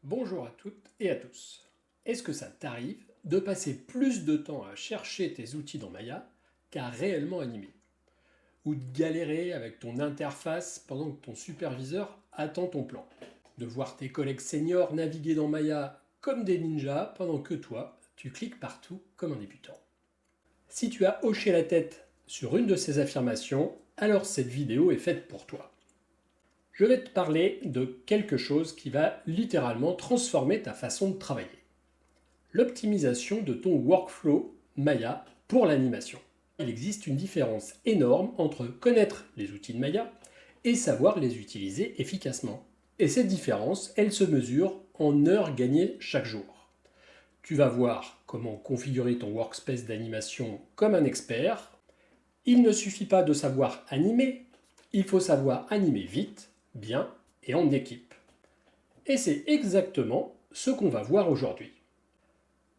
Bonjour à toutes et à tous. Est-ce que ça t'arrive de passer plus de temps à chercher tes outils dans Maya qu'à réellement animer? Ou de galérer avec ton interface pendant que ton superviseur attend ton plan? De voir tes collègues seniors naviguer dans Maya comme des ninjas pendant que toi, tu cliques partout comme un débutant? Si tu as hoché la tête sur une de ces affirmations, alors cette vidéo est faite pour toi. Je vais te parler de quelque chose qui va littéralement transformer ta façon de travailler. L'optimisation de ton workflow Maya pour l'animation. Il existe une différence énorme entre connaître les outils de Maya et savoir les utiliser efficacement. Et cette différence, elle se mesure en heures gagnées chaque jour. Tu vas voir comment configurer ton workspace d'animation comme un expert. Il ne suffit pas de savoir animer, il faut savoir animer vite, bien et en équipe. Et c'est exactement ce qu'on va voir aujourd'hui.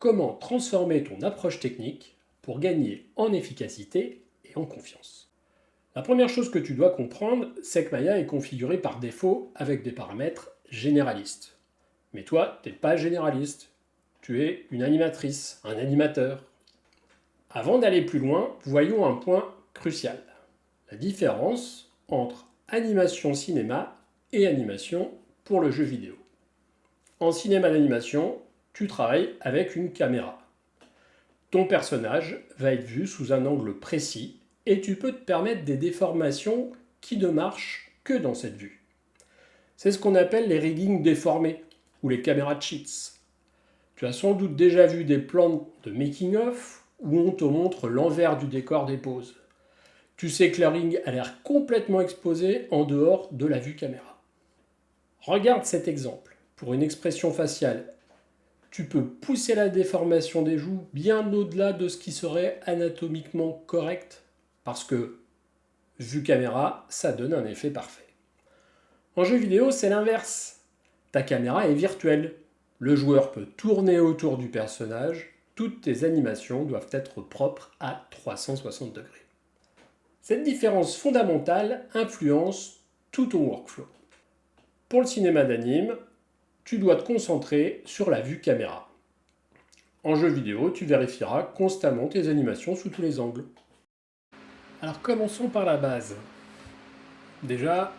Comment transformer ton approche technique pour gagner en efficacité et en confiance. La première chose que tu dois comprendre, c'est que Maya est configurée par défaut avec des paramètres généralistes. Mais toi, tu n'es pas généraliste. Tu es une animatrice, un animateur. Avant d'aller plus loin, voyons un point crucial. La différence entre animation cinéma et animation pour le jeu vidéo. En cinéma d'animation, tu travailles avec une caméra. Ton personnage va être vu sous un angle précis et tu peux te permettre des déformations qui ne marchent que dans cette vue. C'est ce qu'on appelle les riggings déformés ou les caméras cheats. Tu as sans doute déjà vu des plans de making-of où on te montre l'envers du décor des poses. Tu sais que le ring a l'air complètement exposé en dehors de la vue caméra. Regarde cet exemple. Pour une expression faciale, tu peux pousser la déformation des joues bien au-delà de ce qui serait anatomiquement correct, parce que, vue caméra, ça donne un effet parfait. En jeu vidéo, c'est l'inverse. Ta caméra est virtuelle. Le joueur peut tourner autour du personnage. Toutes tes animations doivent être propres à 360 degrés. Cette différence fondamentale influence tout ton workflow. Pour le cinéma d'anime, tu dois te concentrer sur la vue caméra. En jeu vidéo, tu vérifieras constamment tes animations sous tous les angles. Alors commençons par la base. Déjà,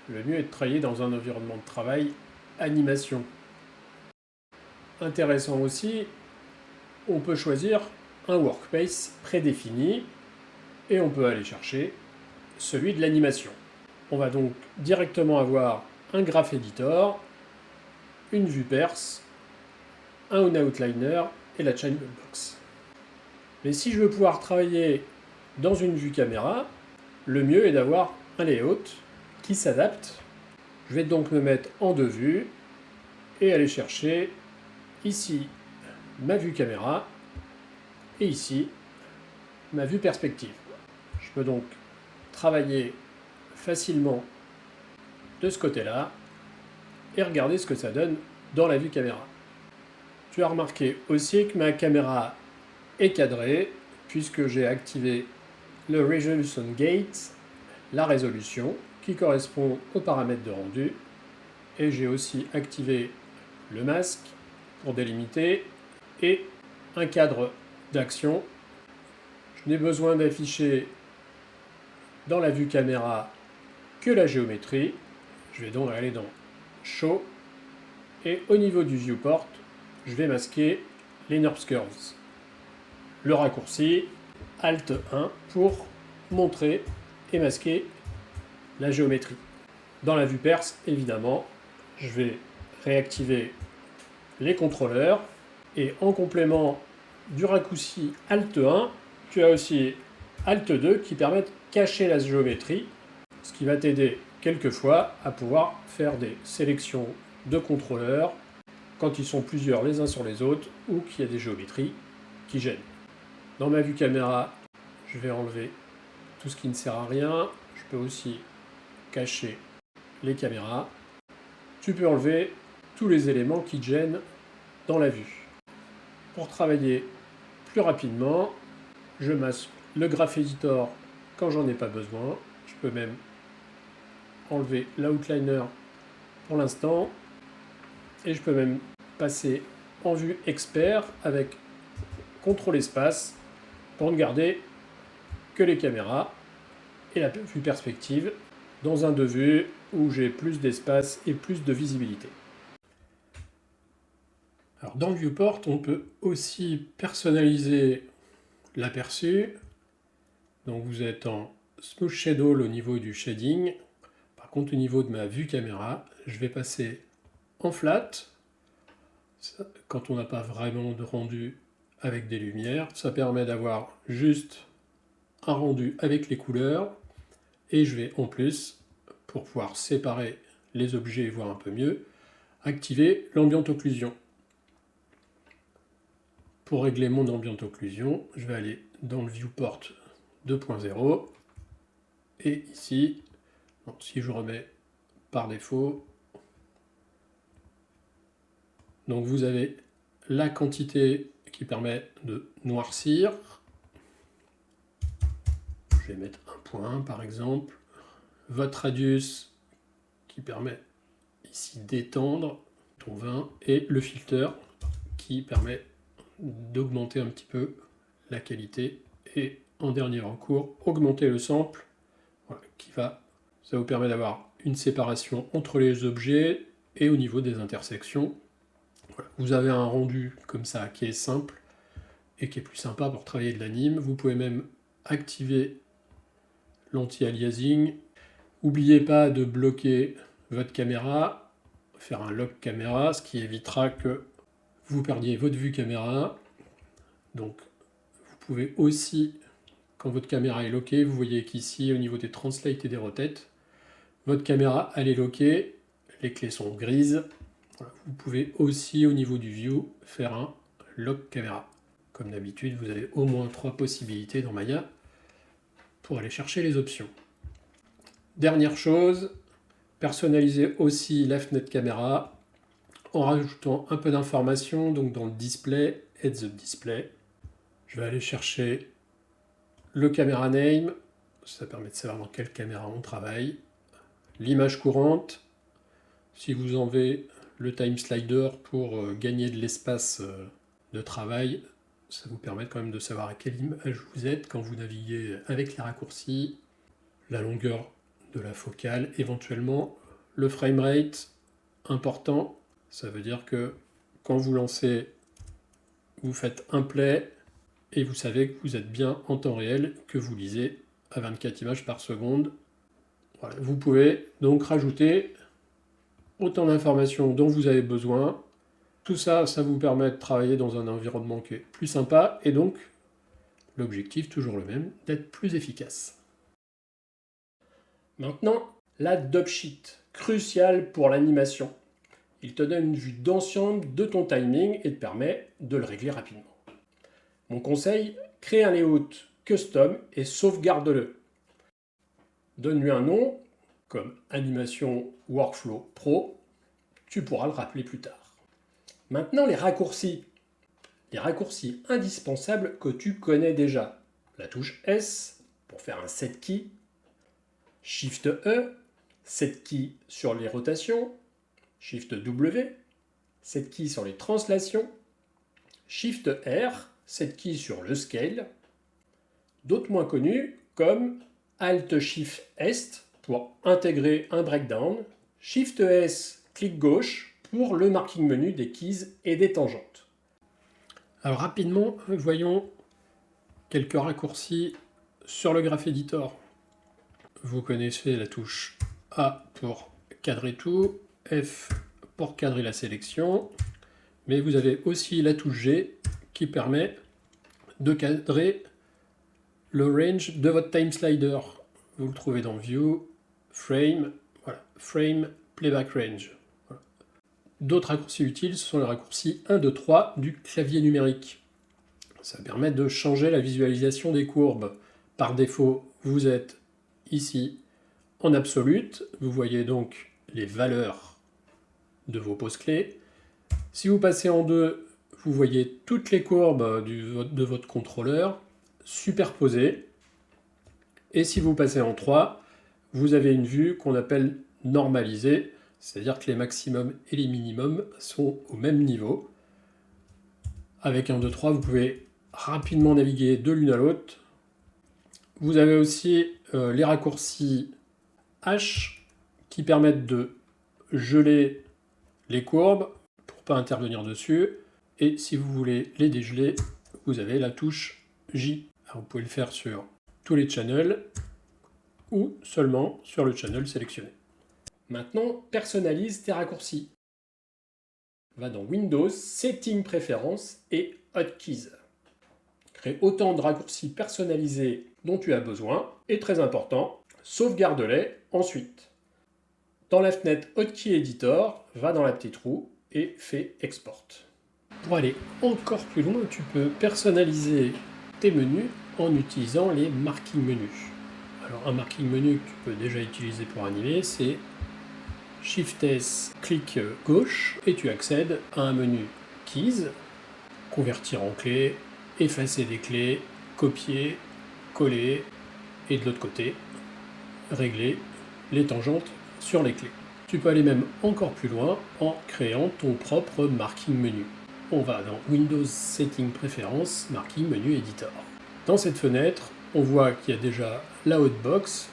le mieux est de travailler dans un environnement de travail animation. Intéressant aussi, on peut choisir un workspace prédéfini et on peut aller chercher celui de l'animation. On va donc directement avoir un graph editor, une vue perse, un outliner et la channel box. Mais si je veux pouvoir travailler dans une vue caméra, le mieux est d'avoir un layout qui s'adapte. Je vais donc me mettre en deux vues et aller chercher ici ma vue caméra et ici ma vue perspective. Je peux donc travailler facilement de ce côté-là et regarder ce que ça donne dans la vue caméra. Tu as remarqué aussi que ma caméra est cadrée puisque j'ai activé le Resolution Gate, la résolution qui correspond aux paramètres de rendu, et j'ai aussi activé le masque pour délimiter et un cadre d'action. Je n'ai besoin d'afficher dans la vue caméra que la géométrie. Je vais donc aller dans Show et au niveau du viewport, je vais masquer les NURBS Curves. Le raccourci Alt 1 pour montrer et masquer la géométrie. Dans la vue perse, évidemment, je vais réactiver les contrôleurs et en complément du raccourci Alt 1, tu as aussi Alt 2 qui permettent de cacher la géométrie, ce qui va t'aider quelquefois à pouvoir faire des sélections de contrôleurs quand ils sont plusieurs les uns sur les autres ou qu'il y a des géométries qui gênent. Dans ma vue caméra, je vais enlever tout ce qui ne sert à rien. Je peux aussi cacher les caméras. Tu peux enlever tous les éléments qui te gênent dans la vue. Pour travailler plus rapidement, je masque le Graph Editor quand j'en ai pas besoin. Je peux même enlever l'outliner pour l'instant Et je peux même passer en vue expert avec CTRL espace pour ne garder que les caméras et la vue perspective dans un 2 vues où j'ai plus d'espace et plus de visibilité. Alors dans le viewport, on peut aussi personnaliser l'aperçu. Donc vous êtes en smooth shadow au niveau du shading. Par contre, au niveau de ma vue caméra, je vais passer en flat. Quand on n'a pas vraiment de rendu avec des lumières, ça permet d'avoir juste un rendu avec les couleurs. Et je vais en plus, pour pouvoir séparer les objets et voir un peu mieux, activer l'ambient occlusion. Pour régler mon ambient occlusion, je vais aller dans le viewport 2.0 et ici, si je remets par défaut, donc vous avez la quantité qui permet de noircir. Je vais mettre 1 point par exemple. Votre radius qui permet ici d'étendre ton 20 et le filter qui permet d'augmenter un petit peu la qualité et en dernier recours augmenter le sample, voilà, ça vous permet d'avoir une séparation entre les objets et au niveau des intersections. Voilà, vous avez un rendu comme ça qui est simple et qui est plus sympa pour travailler de l'anime. Vous pouvez même activer l'anti-aliasing. N'oubliez pas de bloquer votre caméra, faire un lock caméra, ce qui évitera que vous perdiez votre vue caméra. Donc vous pouvez aussi, quand votre caméra est lockée, vous voyez qu'ici au niveau des translate et des rotate, votre caméra elle est lockée, les clés sont grises. Voilà. Vous pouvez aussi au niveau du view faire un lock caméra. Comme d'habitude, vous avez au moins 3 possibilités dans Maya pour aller chercher les options. Dernière chose, personnaliser aussi la fenêtre caméra en rajoutant un peu d'informations donc dans le display, heads up display. Je vais aller chercher le camera name, ça permet de savoir dans quelle caméra on travaille. L'image courante, si vous enlevez le time slider pour gagner de l'espace de travail, ça vous permet quand même de savoir à quelle image vous êtes quand vous naviguez avec les raccourcis, la longueur de la focale, éventuellement le framerate important, ça veut dire que quand vous lancez, vous faites un play et vous savez que vous êtes bien en temps réel, que vous lisez à 24 images par seconde. Voilà. Vous pouvez donc rajouter autant d'informations dont vous avez besoin. Tout ça, ça vous permet de travailler dans un environnement qui est plus sympa et donc l'objectif, toujours le même, d'être plus efficace. Maintenant, la dubsheet, crucial pour l'animation. Il te donne une vue d'ensemble de ton timing et te permet de le régler rapidement. Mon conseil, crée un layout custom et sauvegarde-le. Donne-lui un nom, comme Animation Workflow Pro, tu pourras le rappeler plus tard. Maintenant, les raccourcis. Les raccourcis indispensables que tu connais déjà. La touche S pour faire un set key, Shift E, set key sur les rotations, Shift W, set key sur les translations, Shift R, set key sur le scale. D'autres moins connus comme Alt Shift S pour intégrer un breakdown, Shift S, clic gauche pour le marking menu des keys et des tangentes. Alors rapidement, voyons quelques raccourcis sur le Graph Editor. Vous connaissez la touche A pour cadrer tout, F pour cadrer la sélection, mais vous avez aussi la touche G qui permet de cadrer le range de votre time slider. Vous le trouvez dans View, Frame, voilà, Frame, Playback Range. Voilà. D'autres raccourcis utiles sont les raccourcis 1, 2, 3 du clavier numérique. Ça permet de changer la visualisation des courbes. Par défaut, vous êtes ici en absolute. Vous voyez donc les valeurs de vos poses clés. Si vous passez en 2, vous voyez toutes les courbes de votre contrôleur superposées. Et si vous passez en 3, vous avez une vue qu'on appelle normalisée, c'est-à-dire que les maximums et les minimums sont au même niveau. Avec 1, 2, 3, vous pouvez rapidement naviguer de l'une à l'autre. Vous avez aussi les raccourcis H qui permettent de geler les courbes pour ne pas intervenir dessus. Et si vous voulez les dégeler, vous avez la touche J. Alors vous pouvez le faire sur tous les channels ou seulement sur le channel sélectionné. Maintenant, personnalise tes raccourcis. Va dans Windows, Settings, Préférences et Hotkeys. Crée autant de raccourcis personnalisés dont tu as besoin. Et très important, sauvegarde-les ensuite. Dans la fenêtre Hotkey Editor, va dans la petite roue et fais Export. Pour aller encore plus loin, tu peux personnaliser tes menus en utilisant les marking menus. Alors un marking menu que tu peux déjà utiliser pour animer, c'est Shift S, clic gauche, et tu accèdes à un menu Keys, convertir en clé, effacer des clés, copier, coller, et de l'autre côté, régler les tangentes sur les clés. Tu peux aller même encore plus loin en créant ton propre marking menu. On va dans Windows Settings Préférences, Marking Menu Editor. Dans cette fenêtre, on voit qu'il y a déjà la hotbox,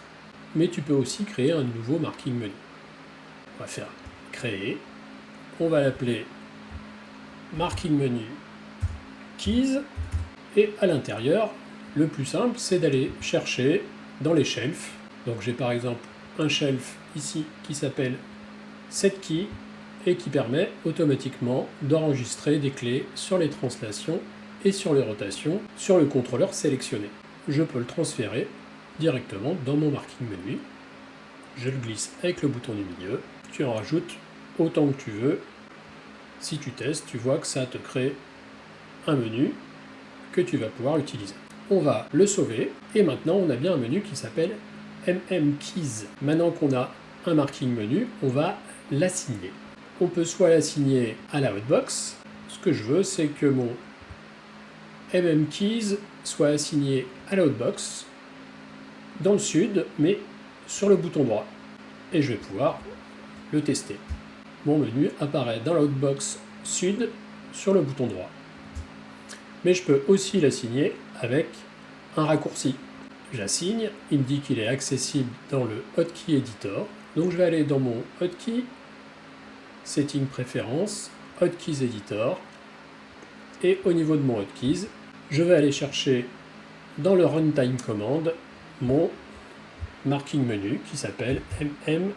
mais tu peux aussi créer un nouveau marking menu. On va faire créer, on va l'appeler marking menu keys, et à l'intérieur, le plus simple, c'est d'aller chercher dans les shelves. Donc j'ai par exemple un shelf ici qui s'appelle setkey et qui permet automatiquement d'enregistrer des clés sur les translations et sur les rotations sur le contrôleur sélectionné. Je peux le transférer directement dans mon marking menu. Je le glisse avec le bouton du milieu. Tu en rajoutes autant que tu veux. Si tu testes, tu vois que ça te crée un menu que tu vas pouvoir utiliser. On va le sauver et maintenant on a bien un menu qui s'appelle MM-Keys. Maintenant qu'on a un marking menu, on va l'assigner. On peut soit l'assigner à la hotbox. Ce que je veux, c'est que mon MM-Keys soit assigné à la hotbox dans le sud, mais sur le bouton droit. Et je vais pouvoir le tester. Mon menu apparaît dans la hotbox sud sur le bouton droit. Mais je peux aussi l'assigner avec un raccourci. J'assigne, il me dit qu'il est accessible dans le Hotkey Editor. Donc je vais aller dans mon Hotkey, Settings Préférences, Hotkeys Editor. Et au niveau de mon Hotkeys, je vais aller chercher dans le Runtime Command mon marking menu qui s'appelle MM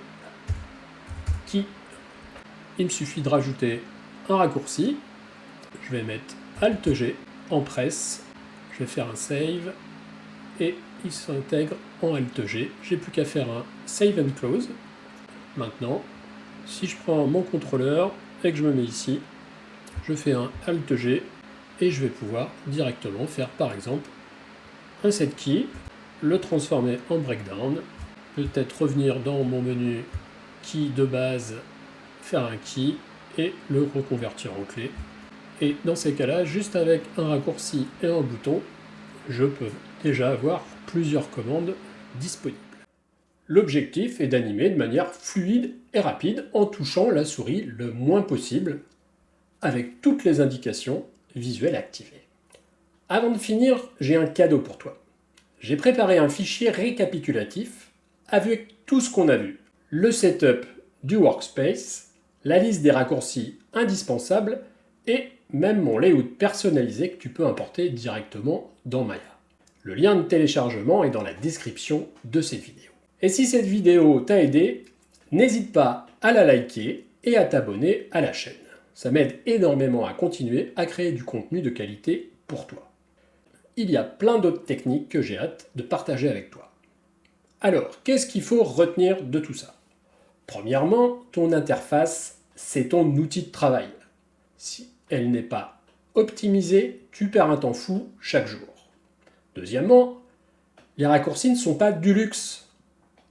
Key. Il me suffit de rajouter un raccourci. Je vais mettre Alt G en presse. Je vais faire un save et il s'intègre en Alt G. J'ai plus qu'à faire un Save and Close. Maintenant, si je prends mon contrôleur et que je me mets ici, je fais un Alt G et je vais pouvoir directement faire par exemple un setkey, le transformer en breakdown, peut-être revenir dans mon menu key de base, faire un key et le reconvertir en clé. Et dans ces cas-là, juste avec un raccourci et un bouton, je peux déjà avoir plusieurs commandes disponibles. L'objectif est d'animer de manière fluide et rapide en touchant la souris le moins possible, avec toutes les indications visuelles activées. Avant de finir, j'ai un cadeau pour toi. J'ai préparé un fichier récapitulatif avec tout ce qu'on a vu. Le setup du workspace, la liste des raccourcis indispensables et même mon layout personnalisé que tu peux importer directement dans Maya. Le lien de téléchargement est dans la description de cette vidéo. Et si cette vidéo t'a aidé, n'hésite pas à la liker et à t'abonner à la chaîne. Ça m'aide énormément à continuer à créer du contenu de qualité pour toi. Il y a plein d'autres techniques que j'ai hâte de partager avec toi. Alors, qu'est-ce qu'il faut retenir de tout ça? Premièrement, ton interface, c'est ton outil de travail. Si elle n'est pas optimisée, tu perds un temps fou chaque jour. Deuxièmement, les raccourcis ne sont pas du luxe.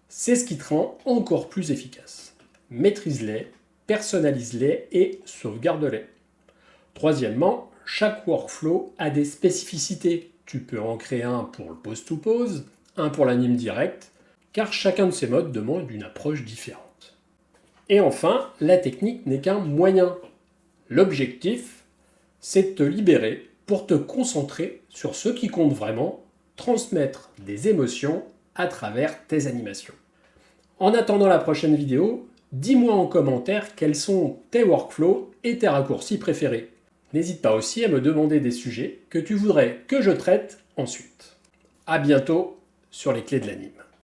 C'est ce qui te rend encore plus efficace. Maîtrise-les, personnalise-les et sauvegarde-les. Troisièmement, chaque workflow a des spécificités. Tu peux en créer un pour le pause-to-pause, un pour l'anime direct, car chacun de ces modes demande une approche différente. Et enfin, la technique n'est qu'un moyen. L'objectif, c'est de te libérer pour te concentrer sur ce qui compte vraiment, transmettre des émotions à travers tes animations. En attendant la prochaine vidéo, dis-moi en commentaire quels sont tes workflows et tes raccourcis préférés. N'hésite pas aussi à me demander des sujets que tu voudrais que je traite ensuite. À bientôt sur les clés de l'anime.